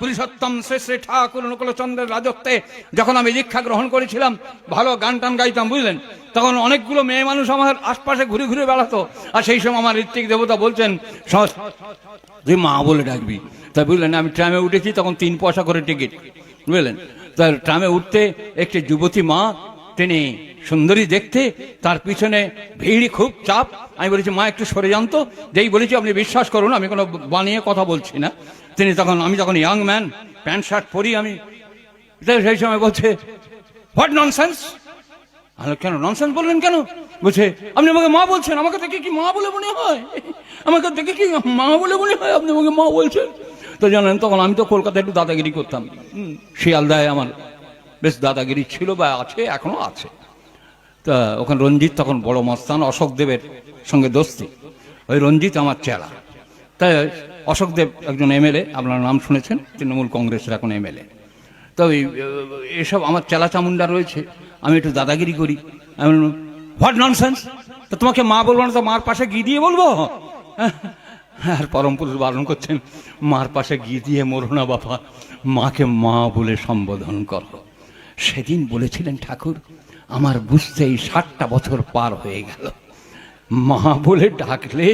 পুরুষোত্তম শ্রী শ্রী ঠাকুর অনুকূলচন্দ্রের রাজত্বে যখন আমি দীক্ষা গ্রহণ করেছিলাম, ভালো গান টান গাইতাম, বুঝলেন, তখন অনেকগুলো মেয়ে মানুষ আমার আশপাশে ঘুরে ঘুরে বেড়াতো। আর সেই সময় আমার ঋত্বিক দেবতা বলছেন, তুই মা বলে ডাকবি। তাই বুঝলেন, আমি ট্রামে উঠেছি, তখন 3 পয়সা করে টিকিট, বুঝলেন। তার ট্রামে উঠতে একটি যুবতী মা, তিনি সুন্দরী দেখতে, তার পিছনে ভিড়, খুব চাপ। আমি বলেছি, মা একটু সরে যান তো। যেই বলেছি, আপনি বিশ্বাস করুন আমি কোনো বানিয়ে কথা বলছি না। আমি তখন ইয়াং ম্যান, প্যান্ট শার্ট পরি আমি। সেই সময় বলছে, হোয়াট ননসেন্স। কেন ননসেন্স বললেন কেন? বলছে, আপনি আমাকে মা বলছেন, আমাকে দেখে কি মা বলে মনে হয়? আমাকে দেখে কি মা বলে মনে হয় আপনি আমাকে মা বলছেন? তো জানেন, তখন আমি তো কলকাতায় একটু দাদাগিরি করতাম। শিয়ালদায় আমার বেশ দাদাগিরি ছিল, বা আছে, এখনো আছে। তা ওখানে রঞ্জিত তখন বড় মস্তান, অশোক দেবের সঙ্গে দোস্তি। ওই রঞ্জিত আমার চেলা। তাই অশোক দেব একজন এমএলএ, আপনার নাম শুনেছেন, তৃণমূল কংগ্রেসের এখন এমএলএ। তো এসব আমার চেলা চামুন্ডা রয়েছে, আমি একটু দাদাগিরি করি। আমি, হোয়াট ননসেন্স, তো তোমাকে মা বলবো না তো মার পাশে ঘি দিয়ে বলবো? আর পরম পুরুষ বারণ করছেন, মার পাশে ঘি দিয়ে মরো না বাবা, মাকে মা বলে সম্বোধন করো। সেদিন বলেছিলেন ঠাকুর, আমার বুঝতেই 60টা বছর পার হয়ে গেল। মা বলে ডাকলে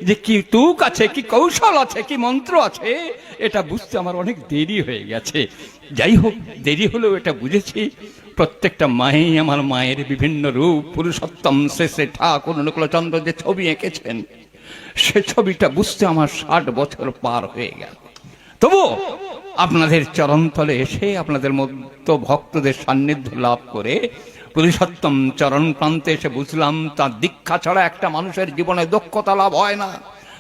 যে কি তুক আছে, কি কৌশল আছে, কি মন্ত্র আছে, এটা বুঝতে আমার অনেক দেরি হয়ে গেছে। যাই হোক, দেরি হলেও এটা বুঝেছি, প্রত্যেকটা মাই আমার মায়ের বিভিন্ন রূপ। পুরুষোত্তম শ্রী শ্রী ঠাকুর অনুকূলচন্দ্র যে ছবি এঁকেছেন, সে ছবিটা বুঝতে আমার 60 বছর পার হয়ে গেল। তবু আপনাদের চরণতলে এসে, আপনাদের মতো ভক্তদের সান্নিধ্য লাভ করে, পুরুষোত্তম চরণ প্রান্তে এসে বুঝলাম, তার দীক্ষা ছাড়া একটা মানুষের জীবনে দক্ষতা লাভ হয় না।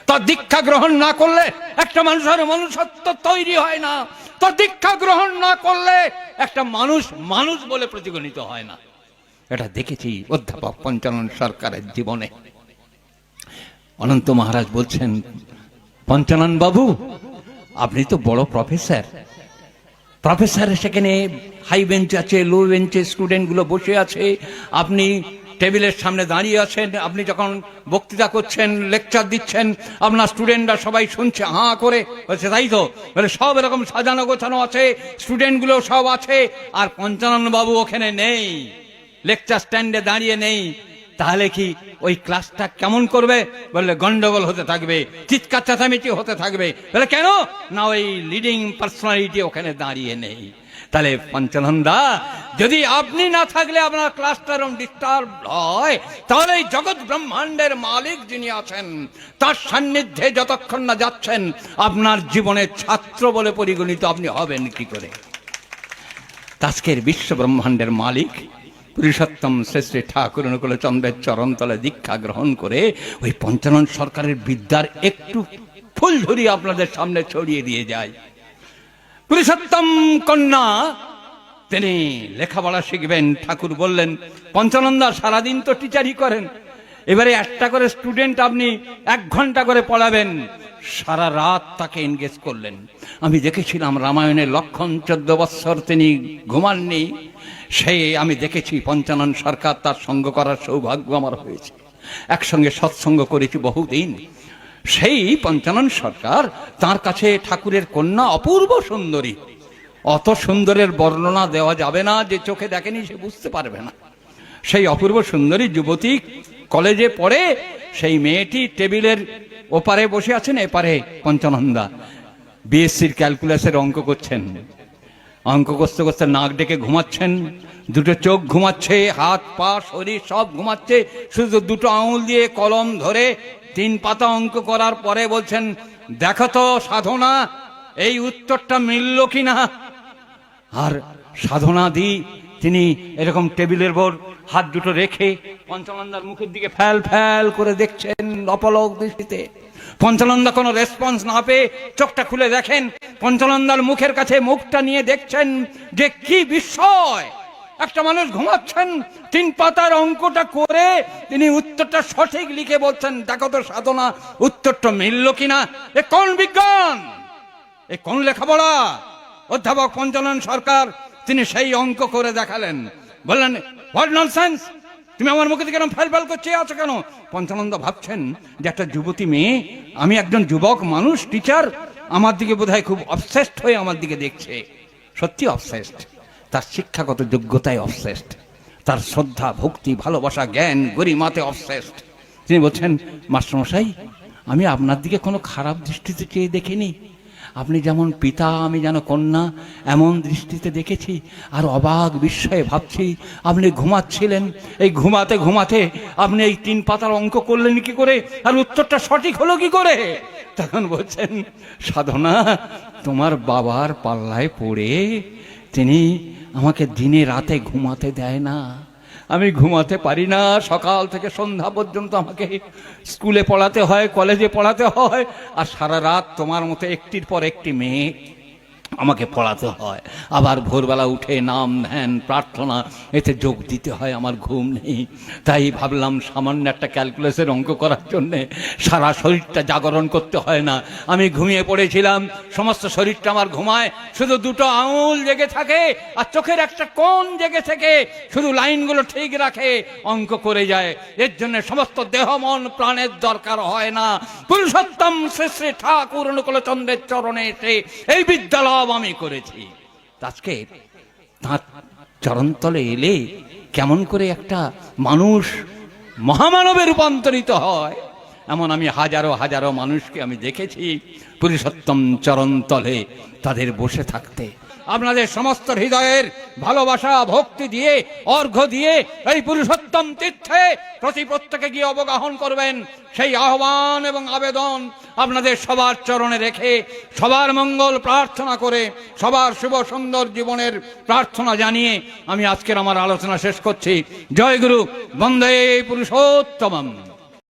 তার দীক্ষা গ্রহণ না করলে একটা মানুষের মনুষ্যত্ব তৈরি হয় না। তার দীক্ষা গ্রহণ না করলে একটা মানুষ মানুষ বলে প্রতিগণিত হয় না। এটা দেখেছি অধ্যাপক পঞ্চানন সরকারের জীবনে। অনন্ত মহারাজ বলছেন, পঞ্চানন বাবু, আপনি তো বড় প্রফেসর। সেখানে হাই বেঞ্চ আছে, লো বেঞ্চে স্টুডেন্ট গুলো বসে আছে, আপনি টেবিলের সামনে দাঁড়িয়ে আছেন, আপনি যখন বক্তৃতা করছেন, লেকচার দিচ্ছেন, আপনার স্টুডেন্টরা সবাই শুনছে হাঁ করে। বলছে, তাই তো? বলে, সব এরকম সাজানো গোছানো আছে, স্টুডেন্ট গুলো সব আছে, আর পঞ্চানন বাবু ওখানে নেই, লেকচার স্ট্যান্ডে দাঁড়িয়ে নেই। তাহলে কি ওই ক্লাসটা কেমন করবে? বললে, গন্ডগোল হতে থাকবে, চিৎকার চেঁচামেচি হতে থাকবে। বলে, কেন না? ওই লিডিং পার্সোনালিটি ওখানে দাঁড়িয়ে নেই। তাহলে পঞ্চানন দা, যদি আপনি না থাকলে আপনার ক্লাসটা এরকম ডিস্টার্ব হয়, তাহলে এই জগৎ ব্রহ্মাণ্ডের মালিক যিনি আছেন, তার সান্নিধ্যে যতক্ষণ না যাচ্ছেন, আপনার জীবনের ছাত্র বলে পরিগণিত আপনি হবেন কি করে? আজকের বিশ্ব ব্রহ্মাণ্ডের মালিক পুরুষোত্তম শ্রী শ্রী ঠাকুর অনুকূলচন্দ্রের চরণতলে দীক্ষা গ্রহণ করে ওই পঞ্চানন সরকারের বিদ্যার একটু ফুলঝুরি আপনাদের সামনে ছড়িয়ে দিয়ে যায়। পুরুষোত্তম কন্যা, তিনি লেখাপড়া শিখবেন। ঠাকুর বললেন, পঞ্চানন্দা সারাদিন তো টিচারই করেন, এবারে একটা করে স্টুডেন্ট আপনি 1 ঘন্টা করে পড়াবেন। সারা রাত তাকে এনগেজ করলেন। আমি দেখেছিলাম রামায়ণে লক্ষণ 14 বৎসর তিনি ঘুমাননি। সেই আমি দেখেছি পঞ্চানন সরকার, তার সঙ্গ করার সৌভাগ্য আমার হয়েছে। একসঙ্গে সৎসঙ্গ করেছি বহুদিন। সেই পঞ্চানন সরকার, তার কাছে ঠাকুরের কন্যা অপূর্ব সুন্দরী। অত সুন্দরের বর্ণনা দেওয়া যাবে না, যে চোখে দেখেনি সে বুঝতে পারবে না। সেই অপূর্ব সুন্দরী যুবতী কলেজে পড়ে। সেই মেয়েটি টেবিলের ওপারে বসে আছেন, এপারে পঞ্চানন্দা বিএসসির ক্যালকুলাসের অঙ্ক করছেন। অঙ্ক করতে করতে নাক ডেকে ঘুমাচ্ছেন, দুটো চোখ ঘুমাচ্ছে, হাত পা শরীর সব ঘুমাচ্ছে, শুধু দুটো আঙুল দিয়ে কলম ধরে 3 পাতা অঙ্ক করার পরে বলছেন, দেখো তো সাধনা, এই উত্তরটা মিলল কিনা। আর সাধনা দি তিনি এরকম টেবিলের উপর হাত দুটো রেখে পঞ্চানন্দার মুখের দিকে ফ্যাল ফ্যাল করে দেখছেন অপলক দৃষ্টিতে। পঞ্চানন্দা কোনো রেসপন্স না পেয়ে চোখটা খুলে দেখেন, পঞ্চানন্দার মুখের কাছে মুখটা নিয়ে দেখছেন যে কি বিস্ময়, একটা মানুষ ঘুমাচ্ছেন, 3 পাতার অঙ্কটা করে তিনি উত্তরটা সঠিক লিখে বলছেন, দেখো তো সাধনা, উত্তরটা মিলল কিনা। এ কোন বিজ্ঞান, এ কোন লেখাপড়া? অধ্যাপক পঞ্চানন সরকার তিনি সেই অঙ্ক করে দেখালেন। বললেন, হোয়াট ননসেন্স, তুমি আমার মুখে থেকে ফেল ফেল করছে আছো কেন? পঞ্চানন্দ ভাবছেন যে একটা যুবতী মেয়ে, আমি একজন যুবক মানুষ, টিচার, আমার দিকে বোধহয় খুব অবসেসড হয়ে আমার দিকে দেখছে। সত্যি অবসেসড, তার শিক্ষাগত যোগ্যতায় অবসেসড, তার শ্রদ্ধা ভক্তি ভালোবাসা জ্ঞান গরিমাতে অবসেসড। তিনি বলছেন, মাস্টারমশাই আমি আপনার দিকে কোনো খারাপ দৃষ্টিতে চেয়ে দেখিনি, আপনি যেমন পিতা আমি যেন কন্যা এমন দৃষ্টিতে দেখেছি। আর অবাক বিস্ময়ে ভাবছি আপনি ঘুমাচ্ছিলেন, এই ঘুমাতে ঘুমাতে আপনি এই 3 পাতার অঙ্ক করলেন কি করে, আর উত্তরটা সঠিক হলো কি করে? তখন বলছেন, সাধনা তোমার বাবার পাল্লায় পড়ে তিনি আমাকে দিনে রাতে ঘুমাতে দেয় না, আমি ঘুমাতে পারি না। সকাল থেকে সন্ধ্যা পর্যন্ত আমাকে স্কুলে পড়াতে হয়, কলেজে পড়াতে হয়, আর সারা রাত তোমার মতো একটির পর একটি মেয়ে আমাকে পড়াতে হয়। আবার ভোরবেলা উঠে নাম ধ্যান প্রার্থনা এতে যোগ দিতে হয়, আমার ঘুম নেই। তাই ভাবলাম সামান্য একটা ক্যালকুলাসের অঙ্ক করার জন্যে সারা শরীরটা জাগরণ করতে হয় না। আমি ঘুমিয়ে পড়েছিলাম, সমস্ত শরীরটা আমার ঘুমায়, শুধু 2টো আঙুল জেগে থাকে আর চোখের একটা কোণ জেগে থেকে শুধু লাইনগুলো ঠিক রাখে, অঙ্ক করে যায়। এর জন্য সমস্ত দেহ মন প্রাণের দরকার হয় না। পুরুষোত্তম শ্রী শ্রী ঠাকুর অনুকূলচন্দ্রের চরণে এসে এই বিদ্যালয় আমি করেছি। আজকে তাঁর চরণতলে এলে কেমন করে একটা মানুষ মহামানবে রূপান্তরিত হয়, এমন আমি হাজারো হাজারো মানুষকে আমি দেখেছি পুরুষোত্তম চরণতলে তাদের বসে থাকতে। আপনাদের সমস্ত হৃদয়ের ভালোবাসা ভক্তি দিয়ে অর্ঘ্য দিয়ে এই পুরুষোত্তম তীর্থে প্রত্যেকে গিয়ে অবগাহন করবেন। সেই আহ্বান এবং আবেদন আপনাদের সবার চরণে রেখে সবার মঙ্গল প্রার্থনা করে সবার শুভ সুন্দর জীবনের প্রার্থনা জানিয়ে আমি আজকের আমার আলোচনা শেষ করছি। জয় গুরু, বন্দে পুরুষোত্তমম।